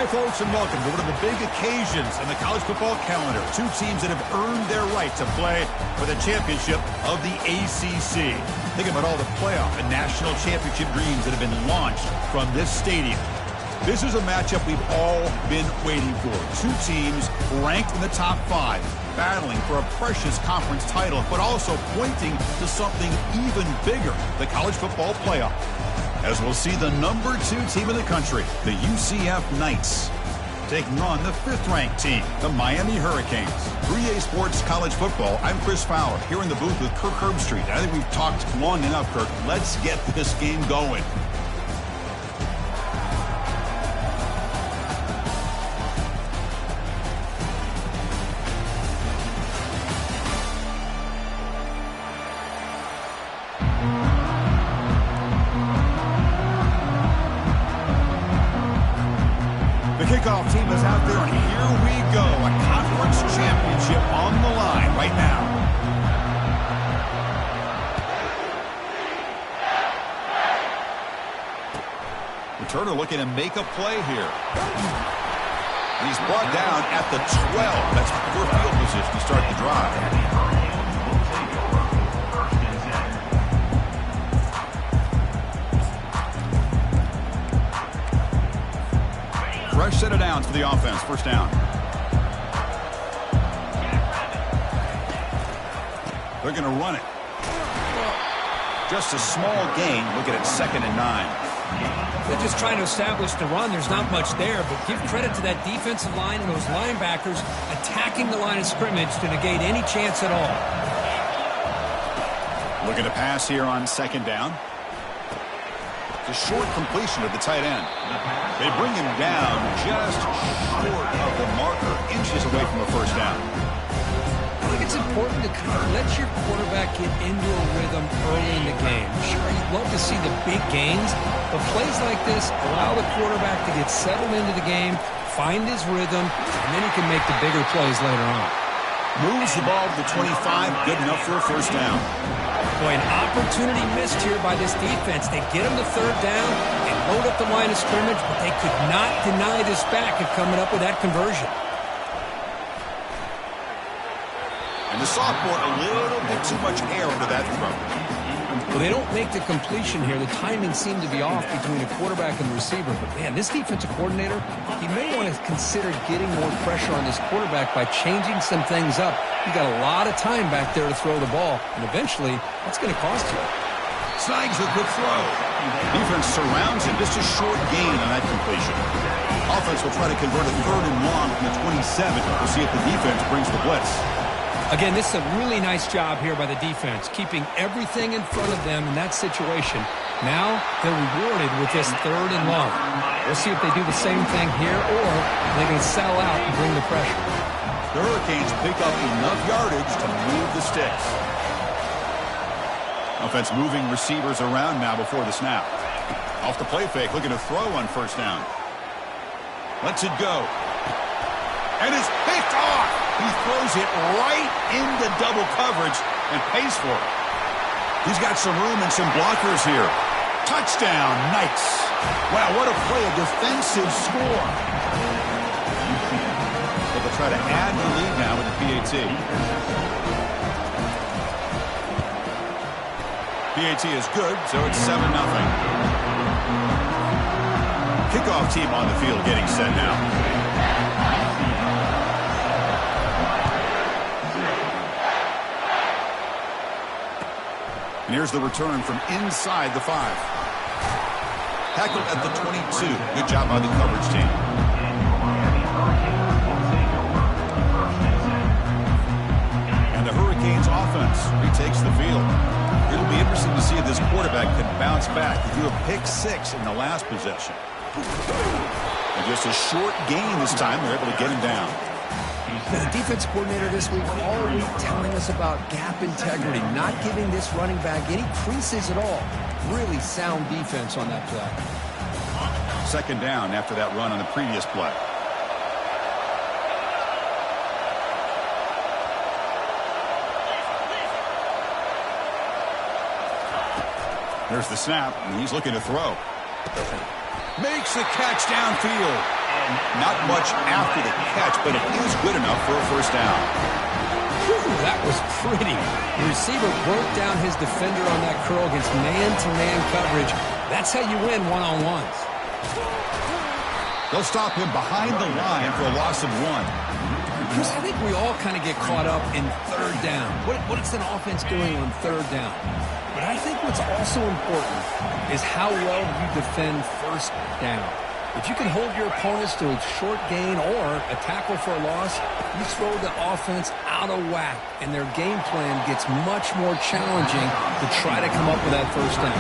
Hi, folks, and welcome to one of the big occasions in the college football calendar. Two teams that have earned their right to play for the championship of the ACC. Think about all the playoff and national championship dreams that have been launched from this stadium. This is a matchup we've all been waiting for. Two teams ranked in the top 5, battling for a precious conference title, but also pointing to something even bigger, the college football playoff. As we'll see the number 2 team in the country, the UCF Knights, taking on the 5th-ranked team, the Miami Hurricanes. 3A Sports College Football, I'm Chris Fowler, here in the booth with Kirk Herbstreit. I think we've talked long enough, Kirk. Let's get this game going. Kickoff team is out there, and here we go. A conference championship on the line right now. Returner looking to make a play here. And he's brought down at the 12. That's poor field position to start the drive. Fresh set of downs for the offense. First down. They're going to run it. Just a small gain. Looking at 2nd and 9. They're just trying to establish the run. There's not much there, but give credit to that defensive line and those linebackers attacking the line of scrimmage to negate any chance at all. Looking to pass here on 2nd down. A short completion of the tight end. They bring him down just short of the marker, inches away from a first down. I think it's important to kind of let your quarterback get into a rhythm early in the game. Sure, you'd love to see the big gains, but plays like this allow the quarterback to get settled into the game, find his rhythm, and then he can make the bigger plays later on. Moves the ball to the 25, good enough for a first down. Boy, an opportunity missed here by this defense. They get him to 3rd down and load up the line of scrimmage, but they could not deny this back of coming up with that conversion. And the sophomore, a little bit too much air into that throw. Well, they don't make the completion here. The timing seemed to be off between the quarterback and the receiver. But, man, this defensive coordinator, he may want to consider getting more pressure on this quarterback by changing some things up. You got a lot of time back there to throw the ball, and eventually that's going to cost you. Snags the quick throw. Defense surrounds him. Just a short gain on that completion. Offense will try to convert a 3rd and long from the 27. We'll see if the defense brings the blitz. Again, this is a really nice job here by the defense, keeping everything in front of them in that situation. Now they're rewarded with this 3rd and long. We'll see if they do the same thing here, or they're going to sell out and bring the pressure. The Hurricanes pick up enough yardage to move the sticks. Offense moving receivers around now before the snap. Off the play fake, looking to throw on first down. Lets it go. And it's picked off. He throws it right into double coverage and pays for it. He's got some room and some blockers here. Touchdown, Knights. Wow, what a play, a defensive score. They'll try to add the lead now with the PAT. PAT is good, so it's 7-0. Kickoff team on the field getting set now. And here's the return from inside the 5. Tackled at the 22. Good job by the coverage team. And the Hurricanes offense retakes the field. It'll be interesting to see if this quarterback can bounce back. He threw a pick 6 in the last possession. And just a short gain this time. They're able to get him down. The defense coordinator this week all week telling us about gap integrity, not giving this running back any creases at all. Really sound defense on that play. 2nd down after that run on the previous play. There's the snap, and he's looking to throw. Makes the catch downfield. Not much after the catch, but it is good enough for a first down. Whew, that was pretty. The receiver broke down his defender on that curl against man-to-man coverage. That's how you win one-on-ones. They'll stop him behind the line for a loss of 1. Chris, I think we all kind of get caught up in third down. What is an offense doing on third down? But I think what's also important is how well you defend first down. If you can hold your opponents to a short gain or a tackle for a loss, you throw the offense out of whack, and their game plan gets much more challenging to try to come up with that first down.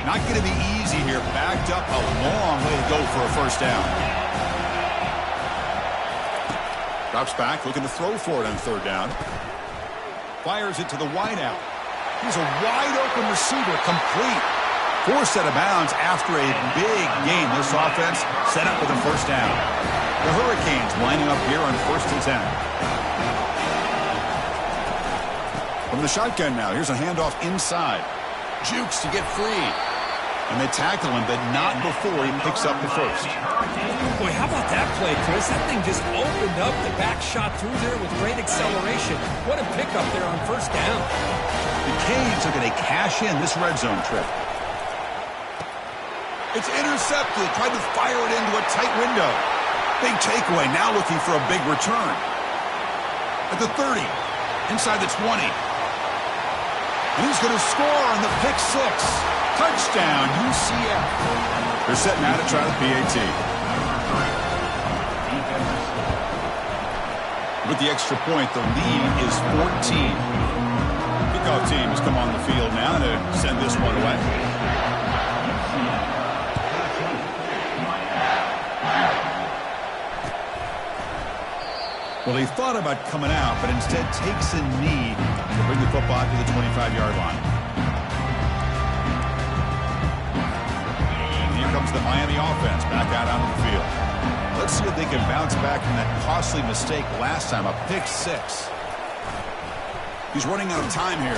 Not going to be easy here. Backed up a long way to go for a first down. Drops back, looking to throw for it on third down. Fires it to the wideout. He's a wide-open receiver, complete. Forced out of bounds after a big gain. This offense set up with a first down. The Hurricanes lining up here on 1st and 10. From the shotgun now, here's a handoff inside. Jukes to get free. And they tackle him, but not before he picks up the first. Boy, how about that play, Chris? That thing just opened up. The back shot through there with great acceleration. What a pickup there on first down. The Canes are going to cash in this red zone trip. It's intercepted. Tried to fire it into a tight window. Big takeaway. Now looking for a big return. At the 30. Inside the 20. And he's going to score on the pick 6. Touchdown, UCF. They're setting out to try the PAT. With the extra point, the lead is 14. Kickoff team has come on the field now to send this one away. Well, he thought about coming out, but instead takes a knee to bring the football to the 25-yard line. Comes the Miami offense back out onto the field. Let's see if they can bounce back from that costly mistake last time, a pick 6. He's running out of time here.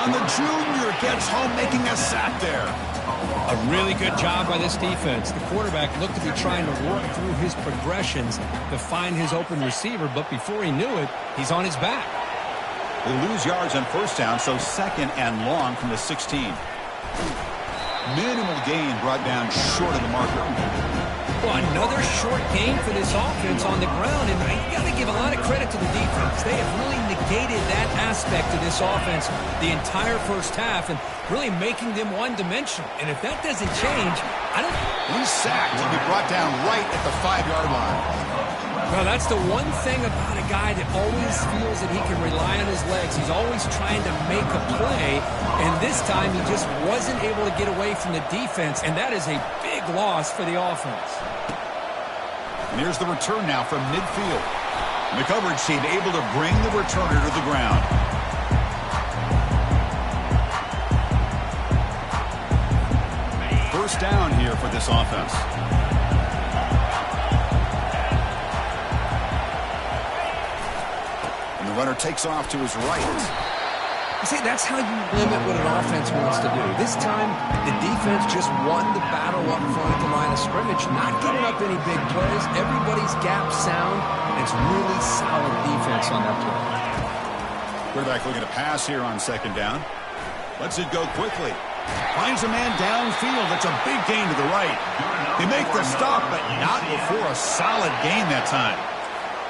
And the junior gets home, making a sack there. A really good job by this defense. The quarterback looked to be trying to work through his progressions to find his open receiver, but before he knew it, he's on his back. They lose yards on first down, so 2nd and long from the 16. Minimal gain brought down short of the marker. Well, another short gain for this offense on the ground, and you got to give a lot of credit to the defense. They have really negated that aspect of this offense the entire first half and really making them one-dimensional. And if that doesn't change, I don't... He's sacked. He'll be brought down right at the 5-yard line. Well, that's the one thing about a guy that always feels that he can rely on his legs. He's always trying to make a play, and this time he just wasn't able to get away from the defense, and that is a big loss for the offense. And here's the return now from midfield. And the coverage team able to bring the returner to the ground. First down here for this offense. The runner takes off to his right. You see, that's how you limit what an offense wants to do. This time, the defense just won the battle up front at the line of scrimmage, not giving up any big plays. Everybody's gap sound. It's really solid defense on that play. Quarterback looking to pass here on 2nd down. Lets it go quickly. Finds a man downfield. That's a big gain to the right. They make the stop, but not before a solid gain that time.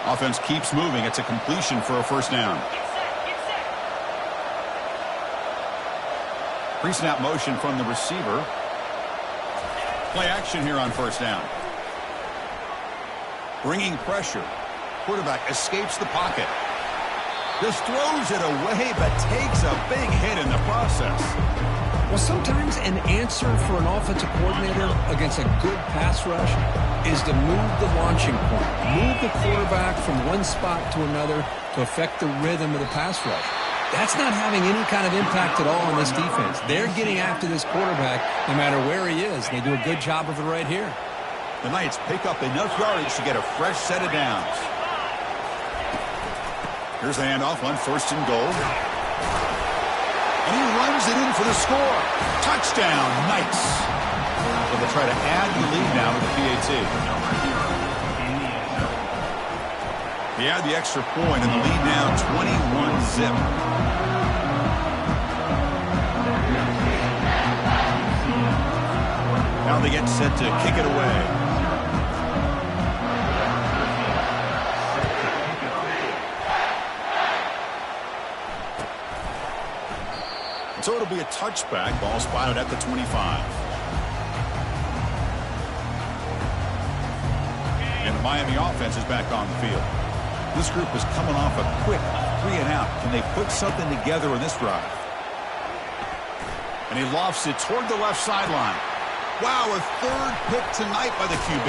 Offense keeps moving. It's a completion for a first down. Pre-snap motion from the receiver. Play action here on first down. Bringing pressure. Quarterback escapes the pocket. Just throws it away, but takes a big hit in the process. Well, sometimes an answer for an offensive coordinator against a good pass rush is to move the launching point. Move the quarterback from one spot to another to affect the rhythm of the pass rush. That's not having any kind of impact at all on this defense. They're getting after this quarterback no matter where he is. They do a good job of it right here. The Knights pick up enough yardage to get a fresh set of downs. Here's the handoff on 1st and goal. And he runs it in for the score. Touchdown, Knights. So they'll try to add the lead now with the PAT. They add the extra point, and the lead now 21-zip. Now they get set to kick it away. So it'll be a touchback. Ball spotted at the 25. And the Miami offense is back on the field. This group is coming off a quick 3-and-out. Can they put something together in this drive? And he lofts it toward the left sideline. Wow, a third pick tonight by the QB.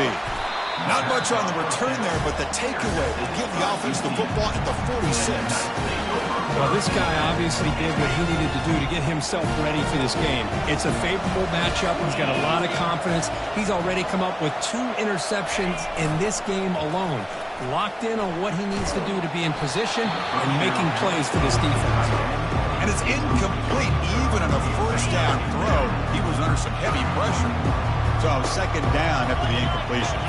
Not much on the return there, but the takeaway will give the offense the football at the 46. Well, this guy obviously did what he needed to do to get himself ready for this game. It's a favorable matchup. He's got a lot of confidence. He's already come up with 2 interceptions in this game alone. Locked in on what he needs to do to be in position and making plays for this defense. And it's incomplete. Even on a first down throw, he was under some heavy pressure. So second down after the incompletion.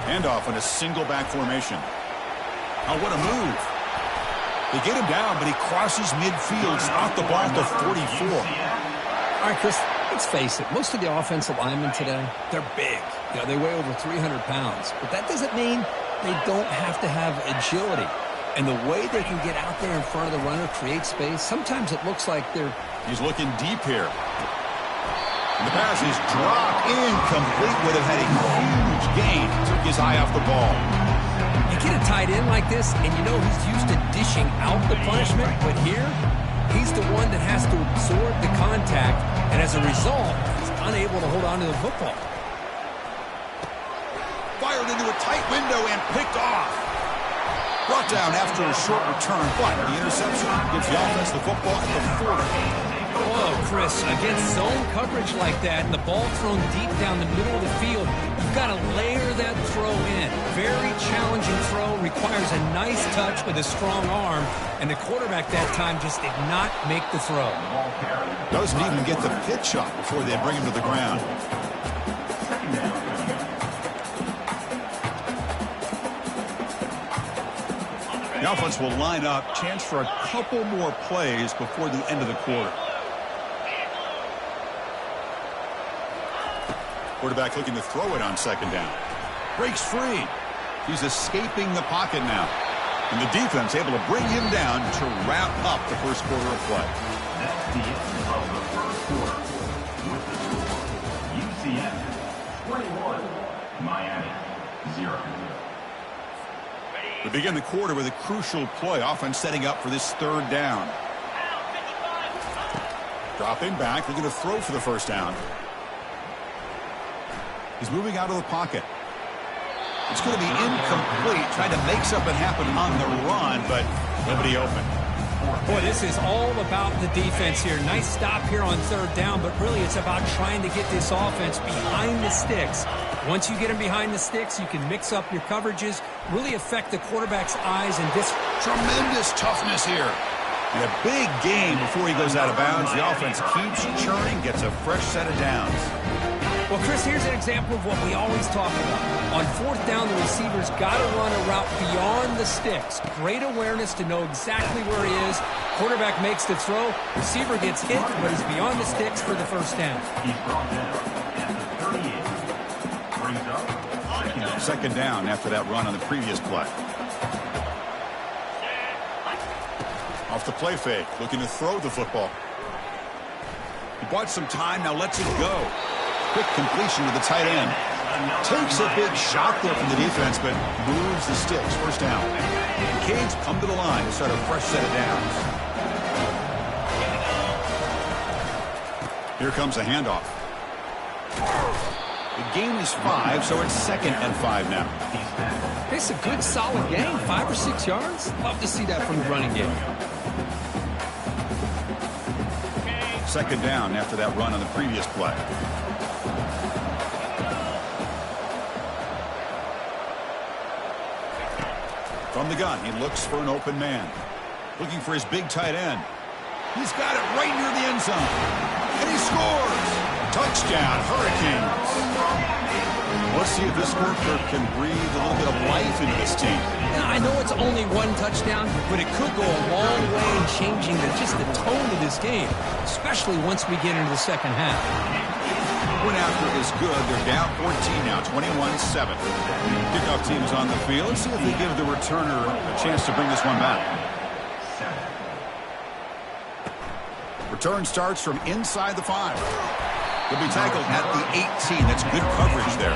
Handoff in a single back formation. Oh, what a move. They get him down, but he crosses midfield, out the ball to 44. All right, Chris, let's face it. Most of the offensive linemen today, they're big. You know, they weigh over 300 pounds. But that doesn't mean they don't have to have agility. And the way they can get out there in front of the runner, create space, sometimes it looks like they're... He's looking deep here. And the pass is dropped. Incomplete. Would have had a huge gain. Took his eye off the ball. You get a tight end like this, and you know he's used to dishing out the punishment. But here, he's the one that has to absorb the contact. And as a result, he's unable to hold on to the football. Fired into a tight window and picked off. Brought down after a short return, but the interception gives the offense the football at the 40. Oh, Chris, against zone coverage like that and the ball thrown deep down the middle of the field, you've got to layer that throw in. Very challenging throw, requires a nice touch with a strong arm, and the quarterback that time just did not make the throw. Doesn't even get the pitch up before they bring him to the ground. The offense will line up. Chance for a couple more plays before the end of the quarter. Quarterback looking to throw it on second down. Breaks free. He's escaping the pocket now. And the defense able to bring him down to wrap up the first quarter of play. That's the end of the first quarter. With the score, UCF 21, Miami 0. We begin the quarter with a crucial play. Offense setting up for this third down. Dropping back, looking to throw for the first down. He's moving out of the pocket. It's going to be incomplete, trying to make something happen on the run, but nobody open. Boy, this is all about the defense here. Nice stop here on third down, but really it's about trying to get this offense behind the sticks. Once you get them behind the sticks, you can mix up your coverages, really affect the quarterback's eyes, and this tremendous toughness here. And a big game before he goes out of bounds. The offense keeps churning, gets a fresh set of downs. Well, Chris, here's an example of what we always talk about. On fourth down, the receiver's got to run a route beyond the sticks. Great awareness to know exactly where he is. Quarterback makes the throw. Receiver gets hit, but he's beyond the sticks for the first down. He's brought down at the 38. Brings up second down after that run on the previous play. Off the play fake, looking to throw the football. He bought some time, now lets it go. Quick completion to the tight end. Takes a big shot there from the defense, but moves the sticks. First down. The Canes come to the line to start a fresh set of downs. Here comes a handoff. The gain is 5, so it's 2nd and 5 now. It's a good, solid gain, 5 or 6 yards. Love to see that from the running game. Second down after that run on the previous play. From the gun, he looks for an open man. Looking for his big tight end. He's got it right near the end zone. And he scores. Touchdown, Hurricanes. Let's see if this scorecard can breathe a little bit of life into this team. Now, I know it's only one touchdown, but it could go a long way in changing just the tone of this game, especially once we get into the second half. Point after is good. They're down 14 now, 21-7. Kickoff team is on the field. Let's see if they give the returner a chance to bring this one back. Return starts from inside the 5. He'll be tackled at the 18. That's good coverage there.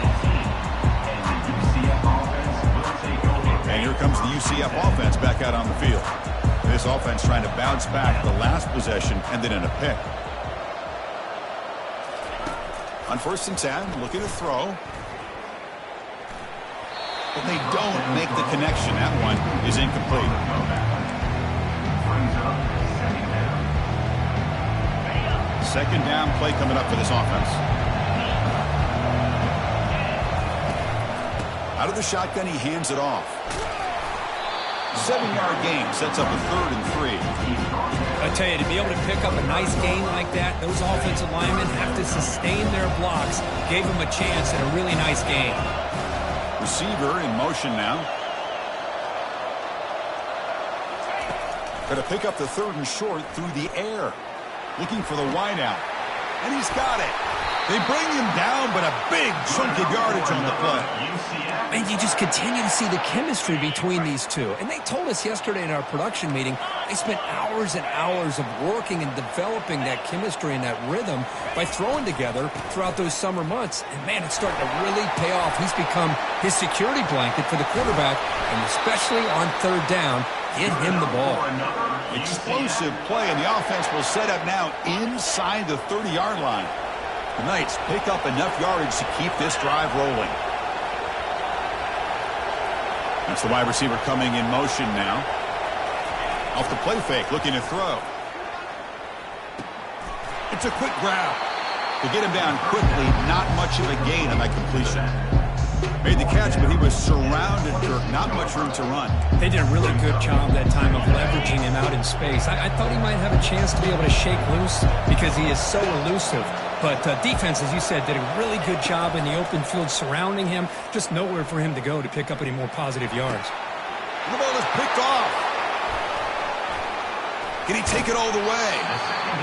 And here comes the UCF offense back out on the field. This offense trying to bounce back. The last possession ended in a pick. On 1st and 10, looking to throw. But they don't make the connection. That one is incomplete. Second down play coming up for this offense. Out of the shotgun, he hands it off. 7-yard gain sets up a 3rd and 3. I tell you, to be able to pick up a nice gain like that, those offensive linemen have to sustain their blocks. Gave them a chance at a really nice gain. Receiver in motion now. Got to pick up the 3rd and short through the air. Looking for the wideout. And he's got it. They bring him down, but a big chunk of yardage on the play. And you just continue to see the chemistry between these two. And they told us yesterday in our production meeting, they spent hours and hours of working and developing that chemistry and that rhythm by throwing together throughout those summer months. And, man, it's starting to really pay off. He's become his security blanket for the quarterback, and especially on 3rd down, get him the ball. Explosive play, and the offense will set up now inside the 30-yard line. The Knights pick up enough yardage to keep this drive rolling. That's the wide receiver coming in motion now. Off the play fake, looking to throw. It's a quick grab. To get him down quickly, not much of a gain on that completion. Made the catch, but he was surrounded, Kirk. Not much room to run. They did a really good job that time of leveraging him out in space. I thought he might have a chance to be able to shake loose because he is so elusive. But defense, as you said, did a really good job in the open field surrounding him. Just nowhere for him to go to pick up any more positive yards. The ball is picked off. Can he take it all the way?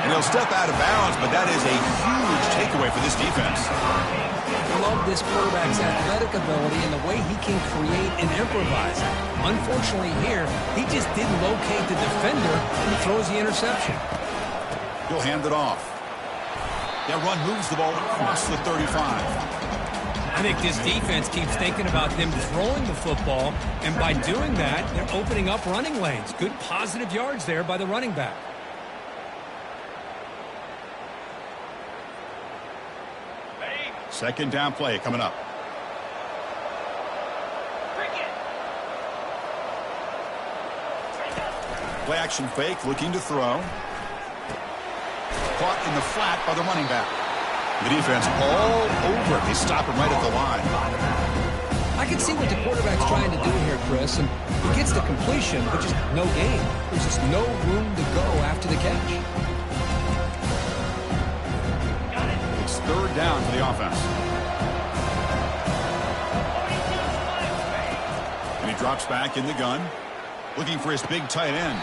And he'll step out of bounds, but that is a huge takeaway for this defense. I love this quarterback's athletic ability and the way he can create and improvise. Unfortunately here, he just didn't locate the defender who throws the interception. He'll hand it off. That run moves the ball across the 35. I think this defense keeps thinking about them throwing the football, and by doing that, they're opening up running lanes. Good positive yards there by the running back. Second down play coming up. Play action fake, looking to throw. Caught in the flat by the running back. The defense all over. They stop him right at the line. I can see what the quarterback's trying to do here, Chris, and he gets the completion, but just no gain. There's just no room to go after the catch. It's 3rd down for the offense. And he drops back in the gun, looking for his big tight end.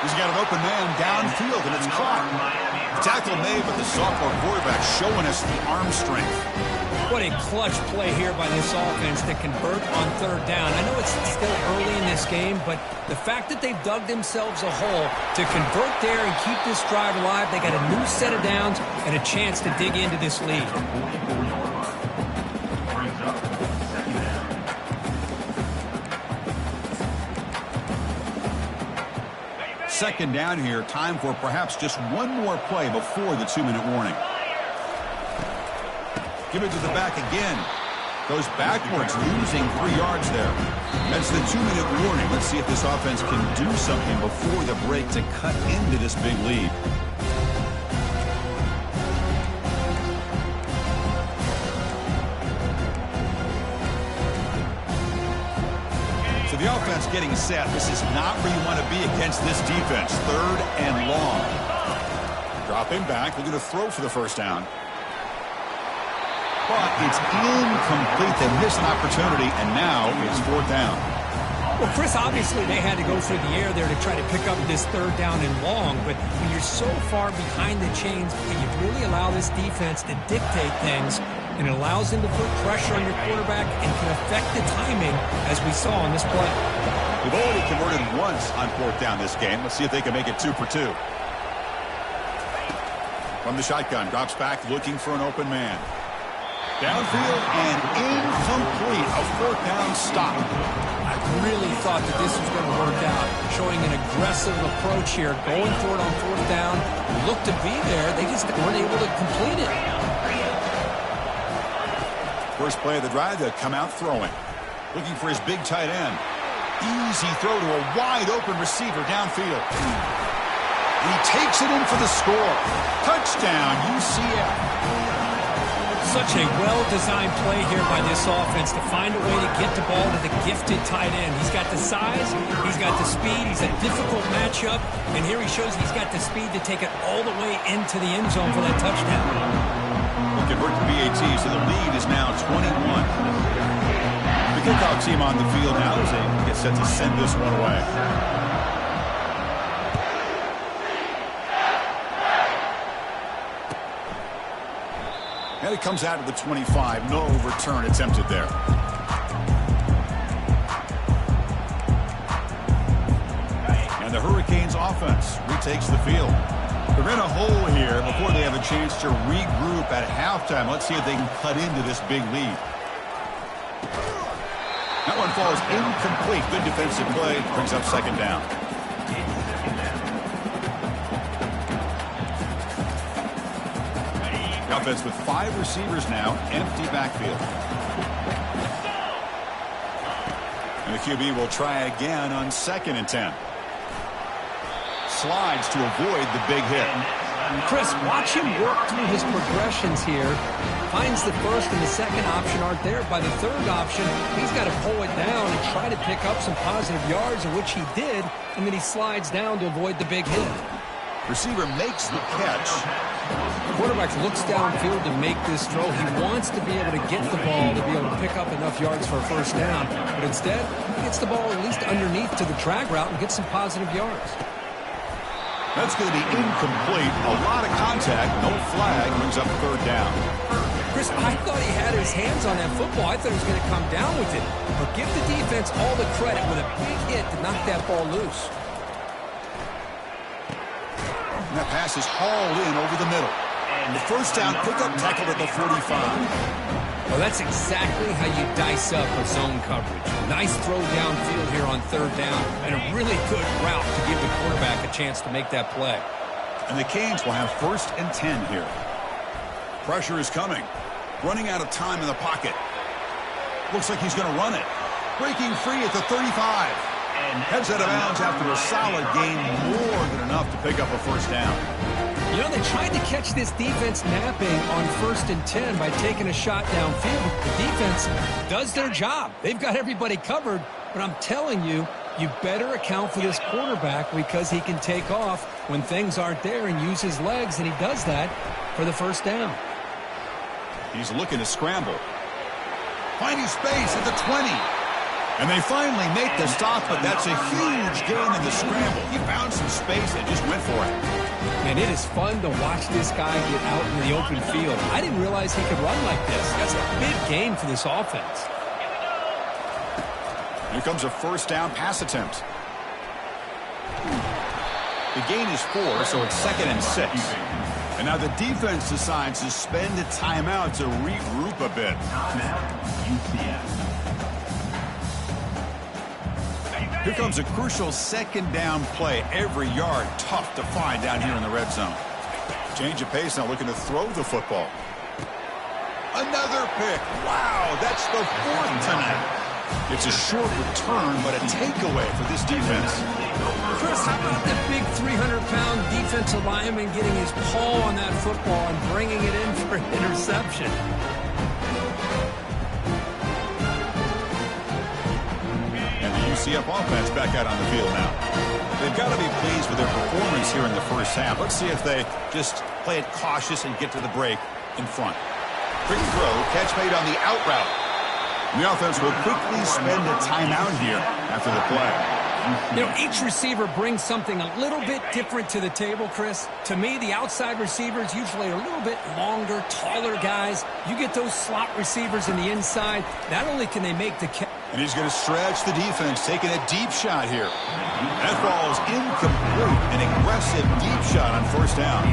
He's got an open man downfield, and it's caught. Tackle made, but the sophomore quarterback showing us the arm strength. What a clutch play here by this offense to convert on 3rd down. I know it's still early in this game, but the fact that they've dug themselves a hole to convert there and keep this drive alive, they got a new set of downs and a chance to dig into this lead. Second down here, time for perhaps just one more play before the 2-minute warning. Give it to the back again. Goes backwards, losing 3 yards there. That's the 2-minute warning. Let's see if this offense can do something before the break to cut into this big lead. So the offense getting set. This is not where you want to be against this defense. 3rd and long. Dropping back, looking to throw for the first down. But it's incomplete. They missed an opportunity, and now it's fourth down. Well, Chris, obviously they had to go through the air there to try to pick up this third down and long, but when you're so far behind the chains, you really allow this defense to dictate things, and it allows them to put pressure on your quarterback and can affect the timing, as we saw on this play. They've already converted once on fourth down this game. Let's see if they can make it 2 for 2. From the shotgun, drops back, looking for an open man. Downfield and incomplete. A fourth down stop. I really thought that this was going to work out, showing an aggressive approach here, going for it on fourth down. Looked to be there. They just weren't able to complete it. First play of the drive, they'll come out throwing. Looking for his big tight end. Easy throw to a wide-open receiver downfield. And he takes it in for the score. Touchdown, UCF. Such a well-designed play here by this offense to find a way to get the ball to the gifted tight end. He's got the size, he's got the speed, he's a difficult matchup, and here he shows he's got the speed to take it all the way into the end zone for that touchdown. We'll convert to BAT, so the lead is now 21. The kickoff team on the field now as they get set to send this one away. And it comes out of the 25. No return attempted there. And the Hurricanes offense retakes the field. They're in a hole here before they have a chance to regroup at halftime. Let's see if they can cut into this big lead. That one falls incomplete. Good defensive play. Brings up second down. Offense with 5 receivers now, empty backfield. And the QB will try again on 2nd and 10. Slides to avoid the big hit. Chris, watch him work through his progressions here. Finds the first and the second option aren't there. By the third option, he's got to pull it down and try to pick up some positive yards, of which he did, and then he slides down to avoid the big hit. Receiver makes the catch. The quarterback looks downfield to make this throw. He wants to be able to get the ball to be able to pick up enough yards for a first down. But instead, he gets the ball at least underneath to the drag route and gets some positive yards. That's going to be incomplete. A lot of contact. No flag. Brings up third down. Chris, I thought he had his hands on that football. I thought he was going to come down with it. But give the defense all the credit with a big hit to knock that ball loose. And that pass is hauled in over the middle. And the first down pickup tackled at the 45. Well, that's exactly how you dice up a zone coverage. Nice throw downfield here on third down, and a really good route to give the quarterback a chance to make that play. And the Canes will have 1st and 10 here. Pressure is coming. Running out of time in the pocket. Looks like he's going to run it. Breaking free at the 35. And heads out of bounds after a solid gain, more than enough to pick up a first down. You know, they tried to catch this defense napping on 1st and 10 by taking a shot downfield. The defense does their job. They've got everybody covered, but I'm telling you, you better account for this quarterback because he can take off when things aren't there and use his legs, and he does that for the first down. He's looking to scramble. Finding space at the 20. And they finally make the stop, but that's a huge gain in the scramble. He found some space and just went for it. And it is fun to watch this guy get out in the open field. I didn't realize he could run like this. That's a big gain for this offense. Here comes a first down pass attempt. The gain is 4, so it's 2nd and 6. And now the defense decides to spend a timeout to regroup a bit. Here comes a crucial 2nd down play. Every yard tough to find down here in the red zone. Change of pace now, looking to throw the football. Another pick. Wow, that's the 4th tonight. It's a short return, but a takeaway for this defense. Chris, how about the big 300-pound defensive lineman getting his paw on that football and bringing it in for an interception? And the UCF offense back out on the field now. They've got to be pleased with their performance here in the first half. Let's see if they just play it cautious and get to the break in front. Quick throw, catch made on the out route. And the offense will quickly spend a timeout here after the play. You know, each receiver brings something a little bit different to the table, Chris. To me, the outside receivers usually are a little bit longer, taller guys. You get those slot receivers in the inside. Not only can they make the catch. And he's going to stretch the defense, taking a deep shot here. That ball is incomplete. An aggressive deep shot on first down.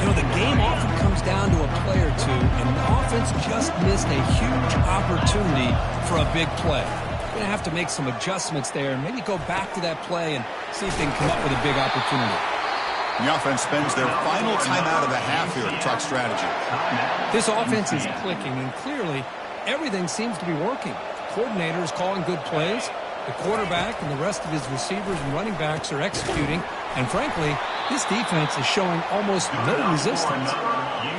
You know, the game often comes down to a play or two, and the offense just missed a huge opportunity for a big play. Going to have to make some adjustments there and maybe go back to that play and see if they can come up with a big opportunity. The offense spends their final timeout of the half here to talk strategy. This offense is clicking, and clearly everything seems to be working. The coordinator is calling good plays. The quarterback and the rest of his receivers and running backs are executing. And frankly, this defense is showing almost no resistance.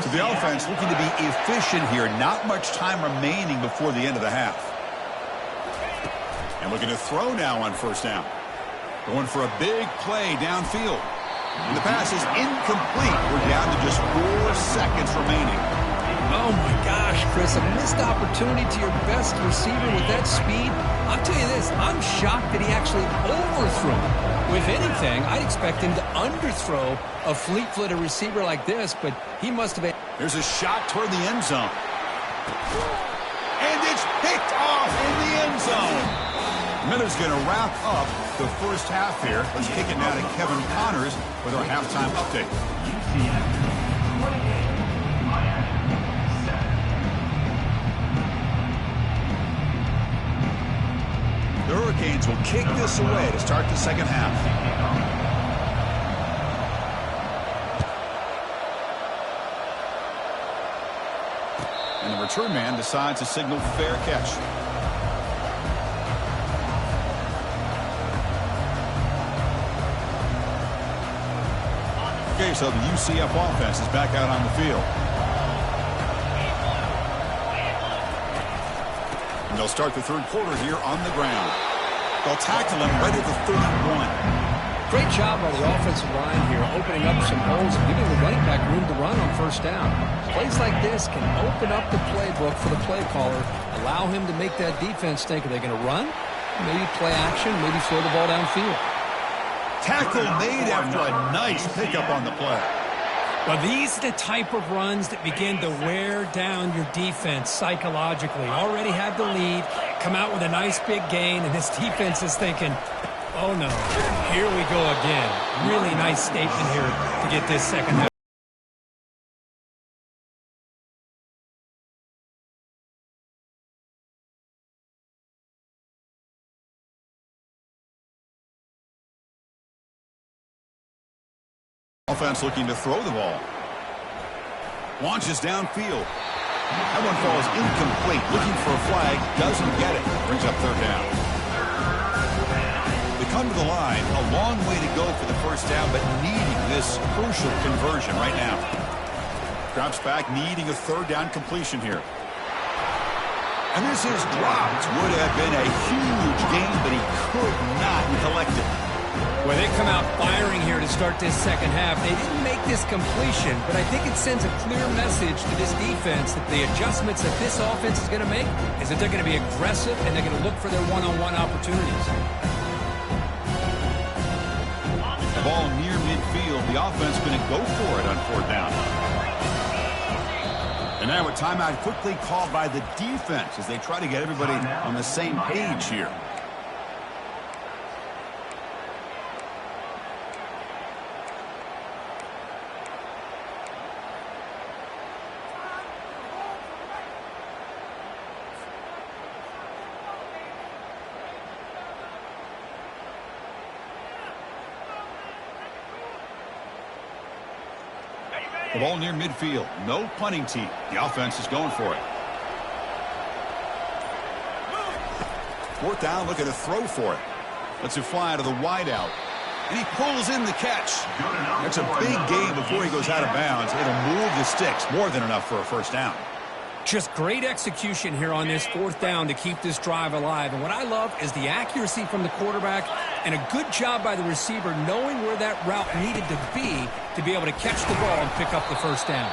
So the offense looking to be efficient here. Not much time remaining before the end of the half. And looking to throw now on first down. Going for a big play downfield. And the pass is incomplete. We're down to just 4 seconds remaining. Oh my gosh, Chris, a missed opportunity to your best receiver with that speed. I'll tell you this, I'm shocked that he actually overthrew him. With anything, I'd expect him to underthrow a fleet-footed receiver like this, but he must have been. There's a shot toward the end zone. And it's picked off in the end zone. Miller's going to wrap up the first half here. Let's kick it now to Kevin Connors with our halftime update. The Hurricanes will kick this away to start the second half. And the return man decides to signal fair catch. Okay, so the UCF offense is back out on the field. And they'll start the third quarter here on the ground. They'll tackle him right at the 31. Great job by the offensive line here, opening up some holes and giving the running back room to run on first down. Plays like this can open up the playbook for the play caller, allow him to make that defense think, are they going to run? Maybe play action, maybe throw the ball downfield. Tackle made after a nice pickup on the play. Well, these are the type of runs that begin to wear down your defense psychologically. Already had the lead, come out with a nice big gain, and this defense is thinking, oh no, here we go again. Really nice statement here to get this second half. Offense looking to throw the ball. Launches downfield. That one falls incomplete. Looking for a flag. Doesn't get it. Brings up third down. They come to the line. A long way to go for the first down, but needing this crucial conversion right now. Drops back, needing a third down completion here. And this is dropped. Would have been a huge gain, but he could not collect it. Well, they come out firing here to start this second half. They didn't make this completion, but I think it sends a clear message to this defense that the adjustments that this offense is going to make is that they're going to be aggressive and they're going to look for their one-on-one opportunities. The ball near midfield. The offense going to go for it on fourth down. And now a timeout quickly called by the defense as they try to get everybody on the same page here. The ball near midfield. No punting tee. The offense is going for it. Fourth down, looking to throw for it. Lets it fly out of the wideout. And he pulls in the catch. That's a big gain before he goes out of bounds. It'll move the sticks. More than enough for a first down. Just great execution here on this fourth down to keep this drive alive. And what I love is the accuracy from the quarterback And a good job by the receiver knowing where that route needed to be able to catch the ball and pick up the first down.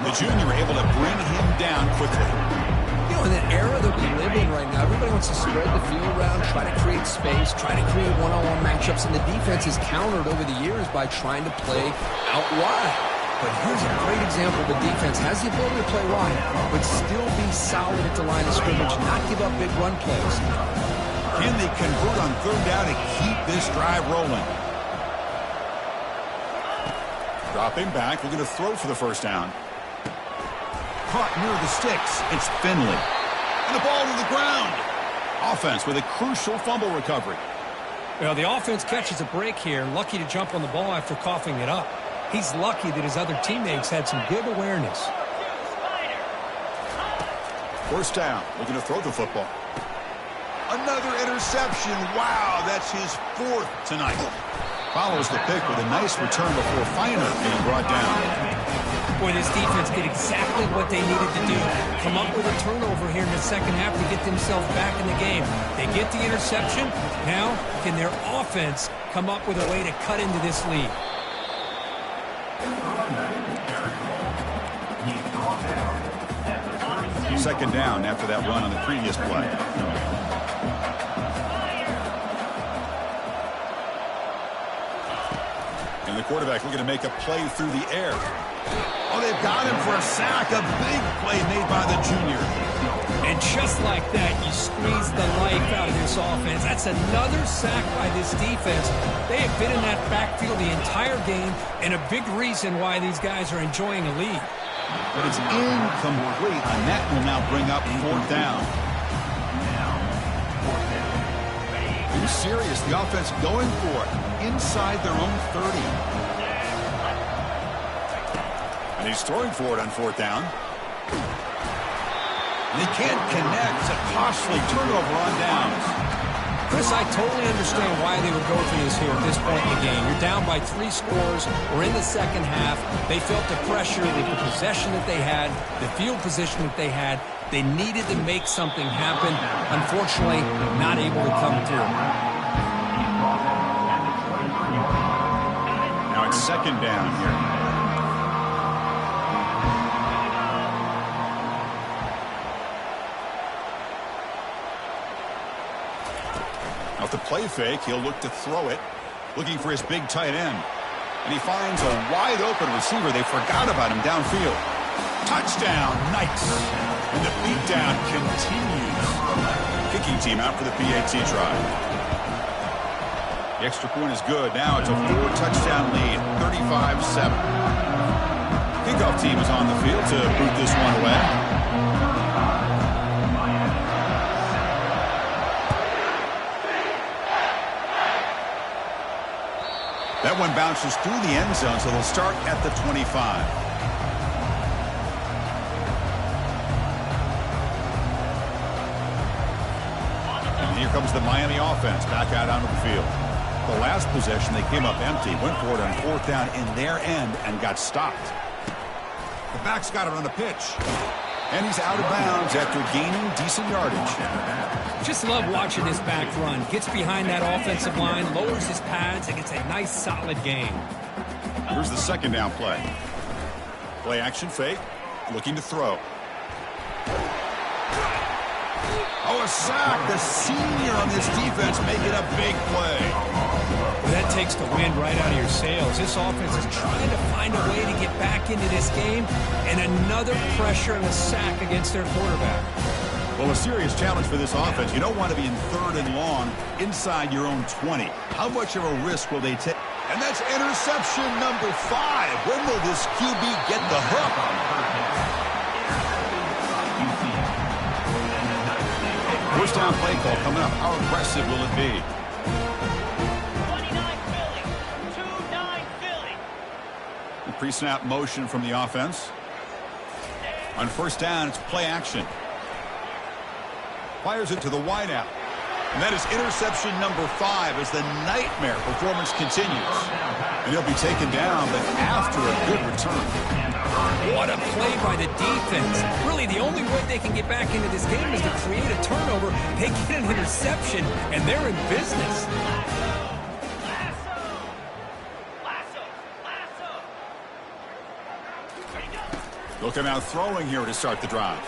The junior able to bring him down quickly. You know, in the era that we live in right now, everybody wants to spread the field around, try to create space, try to create one-on-one matchups, and the defense has countered over the years by trying to play out wide. But here's a great example of a defense has the ability to play wide, but still be solid at the line of scrimmage, not give up big run plays. Can they convert on third down to keep this drive rolling? Dropping back, looking to throw for the first down. Caught near the sticks. It's Finley. And the ball to the ground. Offense with a crucial fumble recovery. Well, the offense catches a break here. Lucky to jump on the ball after coughing it up. He's lucky that his other teammates had some good awareness. First down. Looking to throw the football. Another interception. Wow, that's his 4th tonight. Follows the pick with a nice return before Feiner being brought down. Boy, this defense did exactly what they needed to do. Come up with a turnover here in the second half to get themselves back in the game. They get the interception. Now, can their offense come up with a way to cut into this lead? Second down after that run on the previous play. And the quarterback looking to make a play through the air. Oh, they've got him for a sack. A big play made by the junior. And just like that, you squeeze the life out of this offense. That's another sack by this defense. They have been in that backfield the entire game, and a big reason why these guys are enjoying a lead. But it's incomplete, and that will now bring up 4th down. Being serious, the offense going for it inside their own 30. And he's throwing for it on 4th down. And they can't connect. It's a costly turnover on downs. Chris, I totally understand why they would go for this here at this point in the game. You're down by 3 scores. We're in the second half. They felt the pressure, the possession that they had, the field position that they had. They needed to make something happen. Unfortunately, not able to come through. Now it's second down here. Off the play fake, he'll look to throw it, looking for his big tight end. And he finds a wide-open receiver. They forgot about him downfield. Touchdown, Knights. And the beatdown continues. Kicking team out for the PAT try. The extra point is good. Now it's a 4-touchdown lead, 35-7. Kickoff team is on the field to boot this one away. That one bounces through the end zone, so they'll start at the 25. And here comes the Miami offense back out onto the field. The last possession, they came up empty, went for it on 4th down in their end and got stopped. The back's got it on the pitch. And he's out of bounds after gaining decent yardage. Just love watching this back run. Gets behind that offensive line, lowers his pads, and gets a nice, solid gain. Here's the second down play. Play action fake, looking to throw. Oh, a sack. The senior on this defense making a big play. That takes the wind right out of your sails. This offense is trying to find a way to get back into this game, and another pressure and a sack against their quarterback. Well, a serious challenge for this offense. You don't want to be in 3rd and long inside your own 20. How much of a risk will they take? And that's interception number 5. When will this QB get the hook? First down play call coming up. How aggressive will it be? 29 Philly. 2-9 Philly. Pre-snap motion from the offense. On first down, it's play action. Fires it to the wideout. And that is interception number 5 as the nightmare performance continues. And he'll be taken down, but after a good return. What a play by the defense. Really, the only way they can get back into this game is to create a turnover. They get an interception, and they're in business. They'll come out throwing here to start the drive.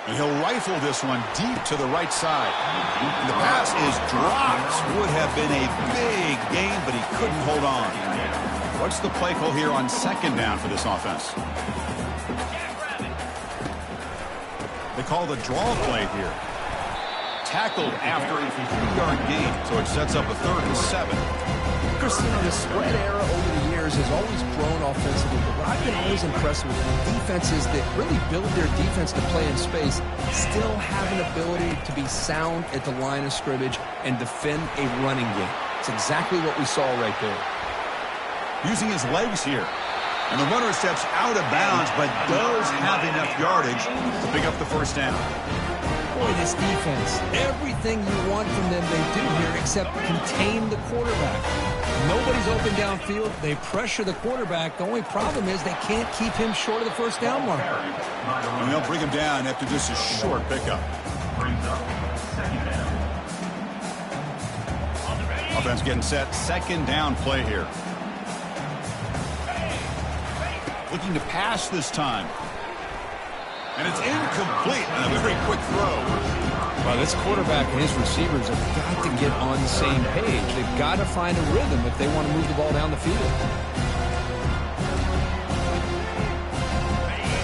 And he'll rifle this one deep to the right side. And the pass is dropped. Would have been a big gain, but he couldn't hold on. What's the play call here on second down for this offense? They call the draw play here. Tackled after a 3-yard gain, so it sets up a 3rd and 7. Chris, you know, the spread era over the years has always grown offensively, but what I've been always impressed with defenses that really build their defense to play in space still have an ability to be sound at the line of scrimmage and defend a running game. It's exactly what we saw right there. Using his legs here. And the runner steps out of bounds, but does have enough yardage to pick up the first down. Boy, this defense, everything you want from them they do here except contain the quarterback. Nobody's open downfield. They pressure the quarterback. The only problem is they can't keep him short of the first down marker. And they'll bring him down after just a short pickup. Offense getting set. Second down play here. Looking to pass this time. And it's incomplete on a very quick throw. Well, this quarterback and his receivers have got to get on the same page. They've got to find a rhythm if they want to move the ball down the field.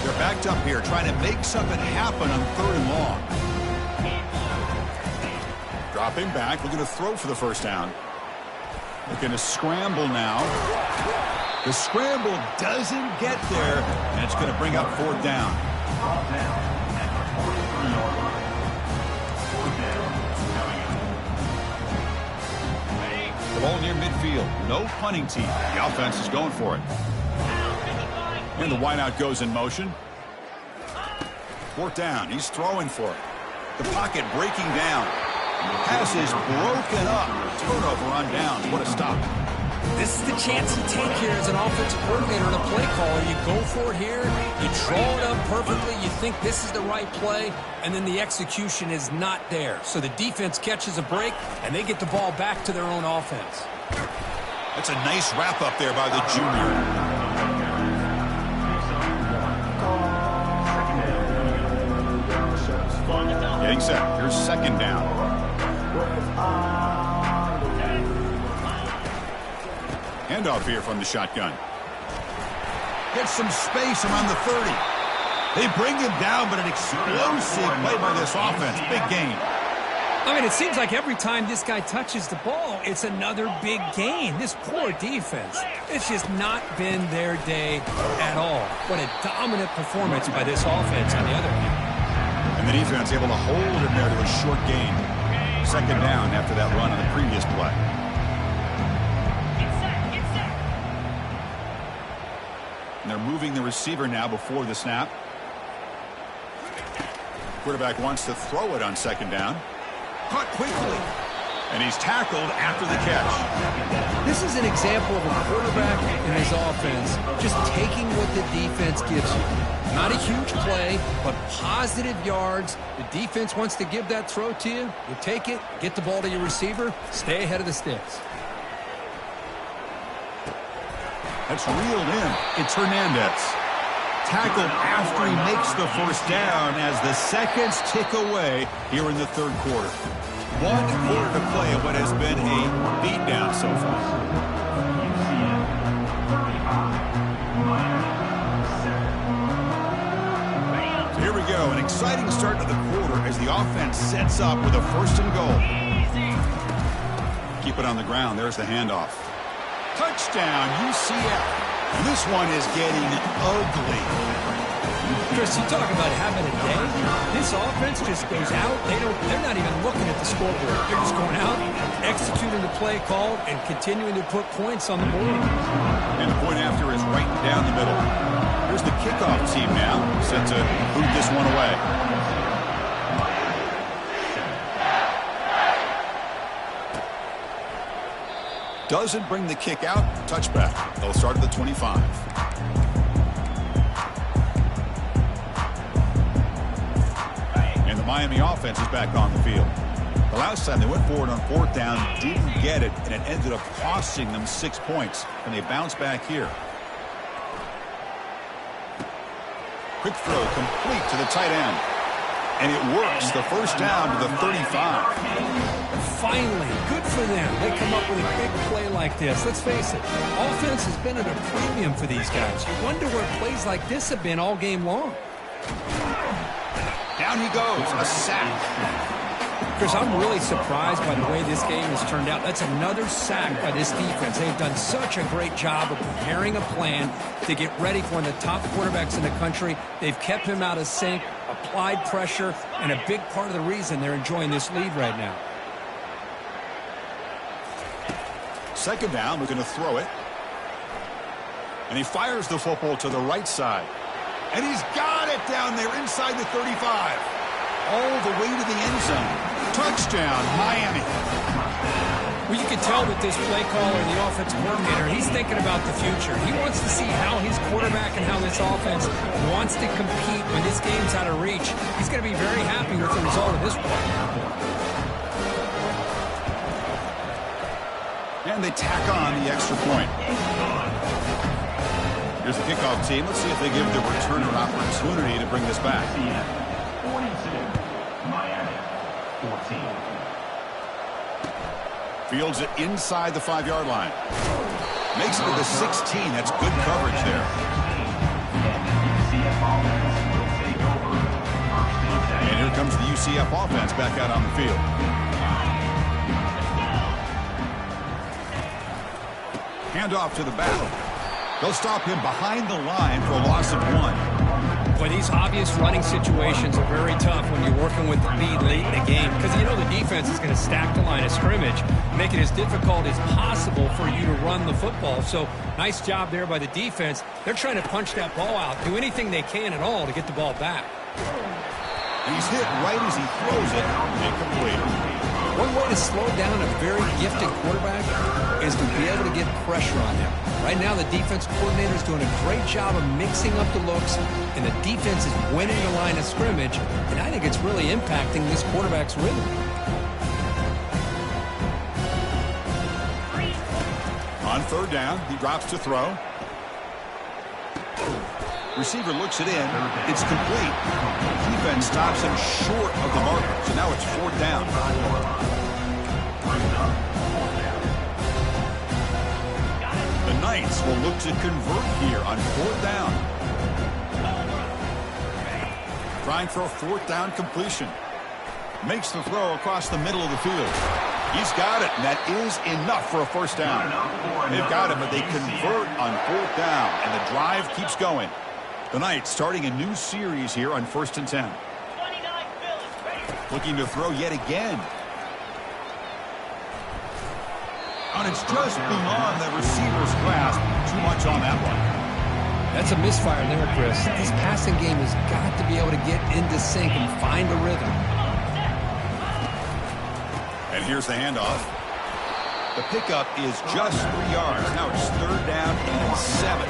They're backed up here trying to make something happen on 3rd and long. Dropping back, looking to throw for the first down. Looking to scramble now. The scramble doesn't get there, and it's going to bring up 4th down. The ball near midfield. No punting team. The offense is going for it. And the wideout goes in motion. 4th down. He's throwing for it. The pocket breaking down. Pass is broken up. Turnover on downs. What a stop. This is the chance you take here as an offensive coordinator and a play caller. You go for it here, you draw it up perfectly, you think this is the right play, and then the execution is not there. So the defense catches a break, and they get the ball back to their own offense. That's a nice wrap up there by the junior. Getting set. Here's second down. Handoff here from the shotgun. Gets some space around the 30. They bring him down, but an explosive play by this offense. Big gain. I mean, it seems like every time this guy touches the ball, it's another big gain. This poor defense, it's just not been their day at all. What a dominant performance by this offense on the other hand. And the defense able to hold him there to a short gain. Second down after that run on the previous play. And they're moving the receiver now before the snap. Quarterback wants to throw it on second down. Caught quickly. And he's tackled after the catch. This is an example of a quarterback in his offense just taking what the defense gives you. Not a huge play, but positive yards. The defense wants to give that throw to you. You take it, get the ball to your receiver, stay ahead of the sticks. That's reeled in. It's Hernandez. Tackled after he makes the first down as the seconds tick away here in the third quarter. 1 quarter to play in what has been a beatdown so far. So here we go. An exciting start to the quarter as the offense sets up with a 1st and goal. Keep it on the ground. There's the handoff. Touchdown, UCF. And this one is getting ugly. Chris, you talk about having a day. This offense just goes out. They're not even looking at the scoreboard. They're just going out, executing the play call, and continuing to put points on the board. And the point after is right down the middle. Here's the kickoff team now, set to boot this one away. Doesn't bring the kick out. Touchback. They'll start at the 25. And the Miami offense is back on the field. The last time they went forward on 4th down, didn't get it, and it ended up costing them 6 points. And they bounce back here. Quick throw complete to the tight end. And it works. The first down to the 35. Finally, good for them. They come up with a big play like this. Let's face it, offense has been at a premium for these guys. You wonder where plays like this have been all game long. Down he goes. A sack. Chris, I'm really surprised by the way this game has turned out. That's another sack by this defense. They've done such a great job of preparing a plan to get ready for one of the top quarterbacks in the country. They've kept him out of sync, applied pressure, and a big part of the reason they're enjoying this lead right now. Second down, we're going to throw it. And he fires the football to the right side. And he's got it down there inside the 35. All the way to the end zone. Touchdown, Miami. Well, you can tell that this play caller, the offensive coordinator, he's thinking about the future. He wants to see how his quarterback and how this offense wants to compete when this game's out of reach. He's going to be very happy with the result of this play. And they tack on the extra point. Here's the kickoff team. Let's see if they give the returner an opportunity to bring this back. 42, Miami 14. Fields it inside the 5-yard line. Makes it to the 16. That's good coverage there. And here comes the UCF offense back out on the field. Handoff to the back. They'll stop him behind the line for a loss of 1. Boy, these obvious running situations are very tough when you're working with the lead late in the game because you know the defense is going to stack the line of scrimmage, make it as difficult as possible for you to run the football. So nice job there by the defense. They're trying to punch that ball out, do anything they can at all to get the ball back. And he's hit right as he throws it. Incomplete. One way to slow down a very gifted quarterback is to be able to get pressure on him. Right now, the defense coordinator is doing a great job of mixing up the looks, and the defense is winning the line of scrimmage, and I think it's really impacting this quarterback's rhythm. On third down, he drops to throw. Receiver looks it in. It's complete. Defense stops him short of the marker, so now it's fourth down. The Knights will look to convert here on fourth down. Trying for a fourth down completion. Makes the throw across the middle of the field. He's got it, and that is enough for a first down. They've got it, but they convert on fourth down, and the drive keeps going. The Knights starting a new series here on 1st and 10. 29 Phillies. Looking to throw yet again. And it's just beyond the receiver's grasp. Too much on that one. That's a misfire there, Chris. This passing game has got to be able to get into sync and find a rhythm. And here's the handoff. The pickup is just 3 yards. Now it's third down and 7.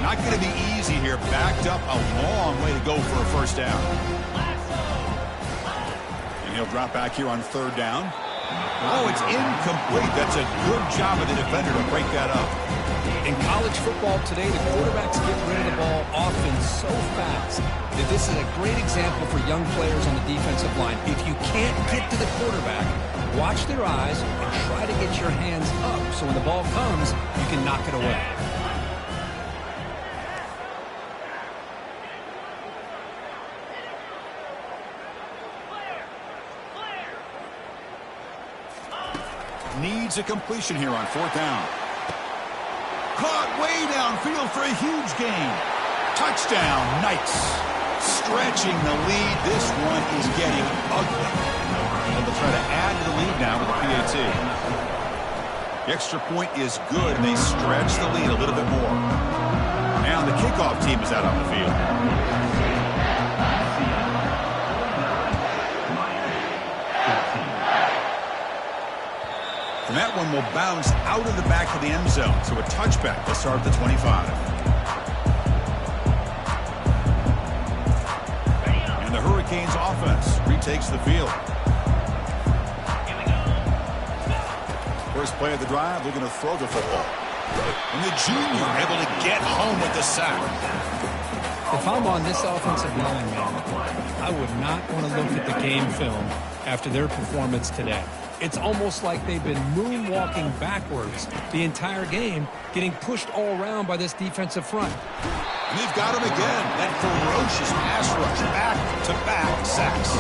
Not going to be easy here. Backed up a long way to go for a first down. And he'll drop back here on third down. Oh, it's incomplete. That's a good job of the defender to break that up. In college football today, the quarterbacks get rid of the ball often so fast that this is a great example for young players on the defensive line. If you can't get to the quarterback, watch their eyes and try to get your hands up so when the ball comes, you can knock it away. Needs a completion here on fourth down. Caught way downfield for a huge gain. Touchdown, Knights. Stretching the lead. This one is getting ugly. And they'll try to add to the lead now with a PAT. The extra point is good. They stretch the lead a little bit more. Now the kickoff team is out on the field. And that one will bounce out of the back of the end zone. So a touchback to start the 25. And the Hurricanes offense retakes the field. First play of the drive, looking to throw the football. And the junior able to get home with the sack. If I'm on this offensive line, man, I would not want to look at the game film after their performance today. It's almost like they've been moonwalking backwards the entire game, getting pushed all around by this defensive front. And they've got him again. That ferocious pass rush, back-to-back sacks.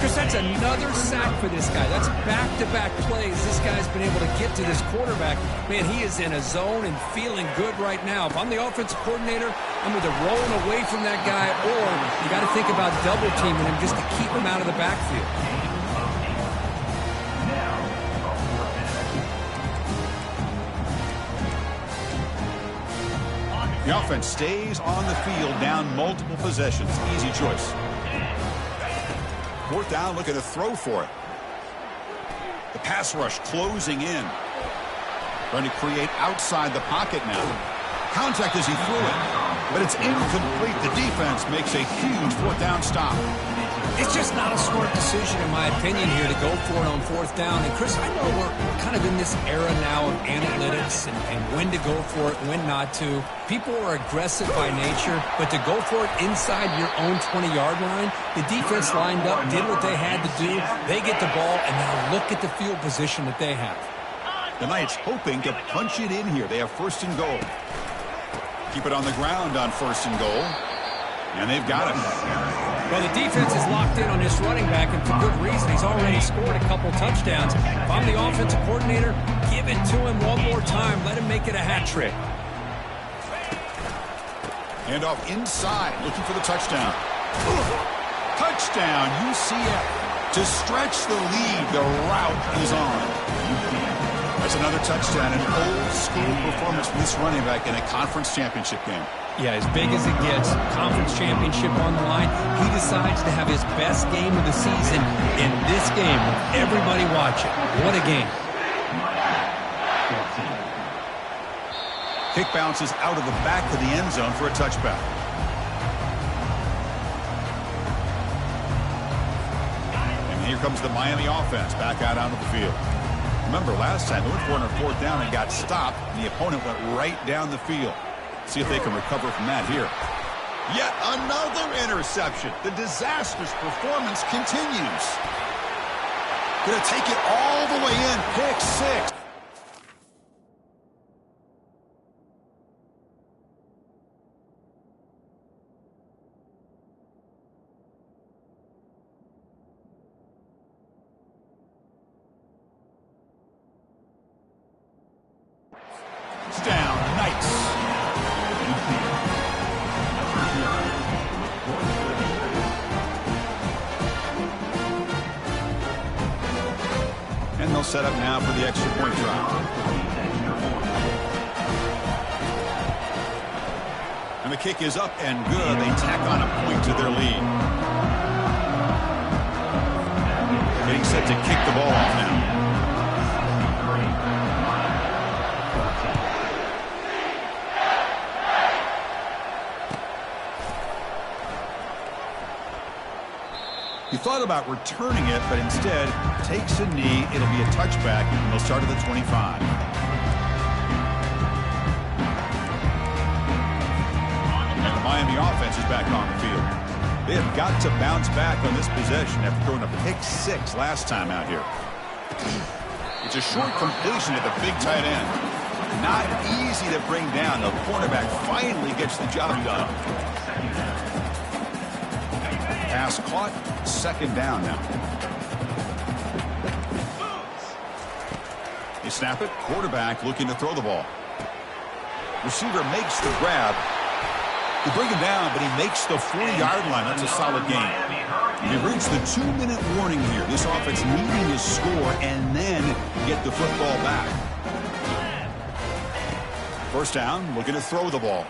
Chris, that's another sack for this guy. That's back-to-back plays. This guy's been able to get to this quarterback. Man, he is in a zone and feeling good right now. If I'm the offensive coordinator, I'm either rolling away from that guy or you got to think about double-teaming him just to keep him out of the backfield. The offense stays on the field, down multiple possessions. Easy choice. Fourth down, looking to throw for it. The pass rush closing in. Trying to create outside the pocket now. Contact as he threw it, but it's incomplete. The defense makes a huge fourth down stop. It's just not a smart decision, in my opinion, here to go for it on fourth down. And, Chris, I know we're kind of in this era now of analytics and when to go for it, when not to. People are aggressive by nature, but to go for it inside your own 20-yard line, the defense lined up, did what they had to do. They get the ball, and now look at the field position that they have. The Knights hoping to punch it in here. They have first and goal. Keep it on the ground on first and goal. And they've got it. Well, the defense is locked in on this running back, and for good reason. He's already scored a couple touchdowns. If I'm the offensive coordinator, give it to him one more time. Let him make it a hat trick. Hand off inside, looking for the touchdown. Touchdown, UCF. To stretch the lead, the route is on. That's another touchdown, an old-school performance from this running back in a conference championship game. Yeah, as big as it gets, conference championship on the line. He decides to have his best game of the season in this game with everybody watching. What a game. Kick bounces out of the back of the end zone for a touchback. And here comes the Miami offense back out onto the field. Remember, last time they went for it on fourth down and got stopped, and the opponent went right down the field. See if they can recover from that here. Yet another interception. The disastrous performance continues. Going to take it all the way in. Pick six. It's down. Knights. And they'll set up now for the extra point drive. And the kick is up and good. They tack on a point to their lead. Getting set to kick the ball off now. He thought about returning it, but instead takes a knee. It'll be a touchback, and they'll start at the 25. And the Miami offense is back on the field. They have got to bounce back on this possession after throwing a pick six last time out here. It's a short completion at the big tight end. Not easy to bring down. The cornerback finally gets the job done. Pass caught, second down now. You snap it, quarterback looking to throw the ball. Receiver makes the grab. You bring him down, but he makes the 40-yard line. That's a solid game. He reached the 2-minute warning here. This offense needing to score and then get the football back. First down, looking to throw the ball.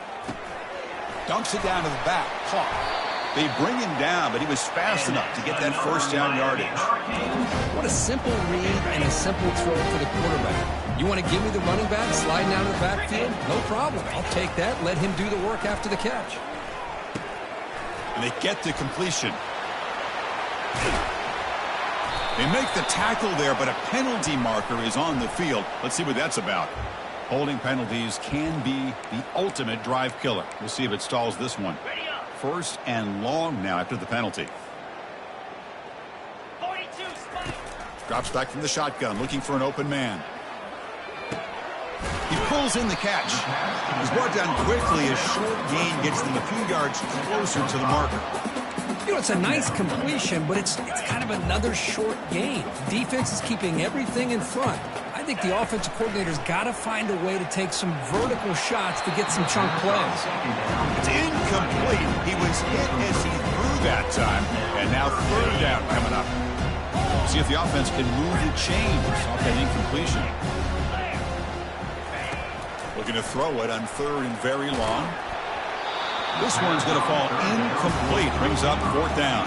Dumps it down to the back, caught. They bring him down, but he was fast enough to get that first down yardage. What a simple read and a simple throw for the quarterback. You want to give me the running back sliding down to the backfield? No problem. I'll take that. Let him do the work after the catch. And they get the completion. They make the tackle there, but a penalty marker is on the field. Let's see what that's about. Holding penalties can be the ultimate drive killer. We'll see if it stalls this one. Ready up. First and long now after the penalty. 42, spike. Drops back from the shotgun, looking for an open man. He pulls in the catch. He's brought down quickly. A short gain gets them a few yards closer to the marker. You know, it's a nice completion, but it's kind of another short gain. Defense is keeping everything in front. I think the offensive coordinator's got to find a way to take some vertical shots to get some chunk plays. It's incomplete. He was hit as he threw that time, and now third down coming up. See if the offense can move the chains off that incompletion. Looking to throw it on third and very long. This one's going to fall incomplete. Brings up fourth down.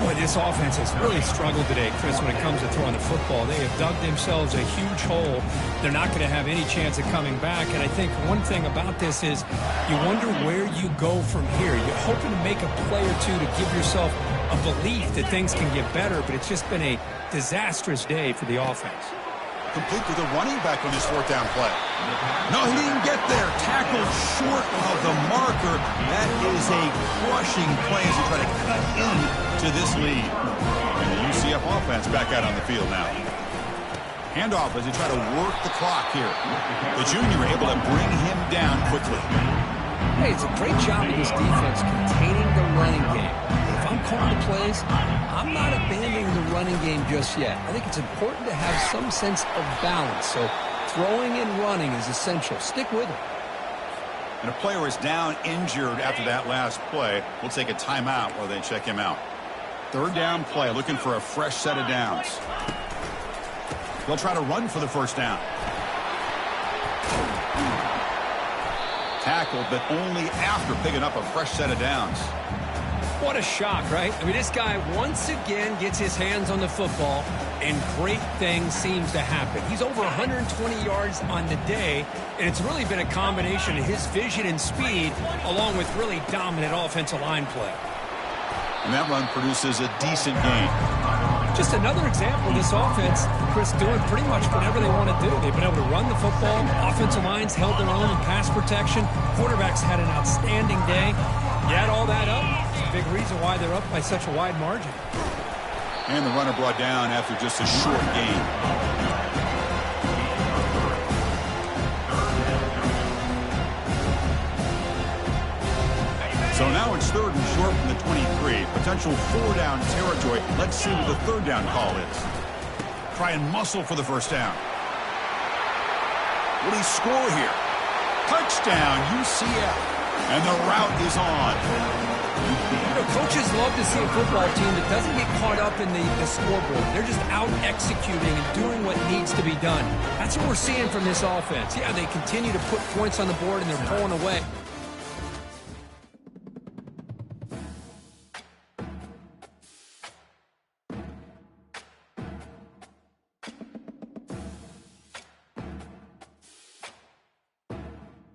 Boy, this offense has really struggled today, Chris, when it comes to throwing the football. They have dug themselves a huge hole. They're not going to have any chance of coming back. And I think one thing about this is you wonder where you go from here. You're hoping to make a play or two to give yourself a belief that things can get better, but it's just been a disastrous day for the offense. Complete with a running back on his fourth down play. No, he didn't get there. Tackled short of the marker. That is a crushing play as they try to cut into this lead. And the UCF offense back out on the field now. Handoff as they try to work the clock here. The junior able to bring him down quickly. Hey, it's a great job of this defense containing the running game. If I'm calling the plays, I'm not abandoning the running game just yet. I think it's important to have some sense of balance. So throwing and running is essential. Stick with it. And a player is down injured after that last play. We'll take a timeout while they check him out. Third down play, looking for a fresh set of downs. They'll try to run for the first down. Tackled, but only after picking up a fresh set of downs. What a shock, right? I mean, this guy once again gets his hands on the football, and great things seems to happen. He's over 120 yards on the day, and it's really been a combination of his vision and speed, along with really dominant offensive line play. And that run produces a decent gain. Just another example of this offense, Chris, doing pretty much whatever they want to do. They've been able to run the football. Offensive lines held their own in pass protection. Quarterbacks had an outstanding day. You add all that up, it's a big reason why they're up by such a wide margin. And the runner brought down after just a short gain. So now it's third and short from the 23. Potential four-down territory. Let's see what the third down call is. Try and muscle for the first down. Will he score here? Touchdown, UCF. And the route is on. You know, coaches love to see a football team that doesn't get caught up in the scoreboard. They're just out executing and doing what needs to be done. That's what we're seeing from this offense. Yeah, they continue to put points on the board and they're pulling away.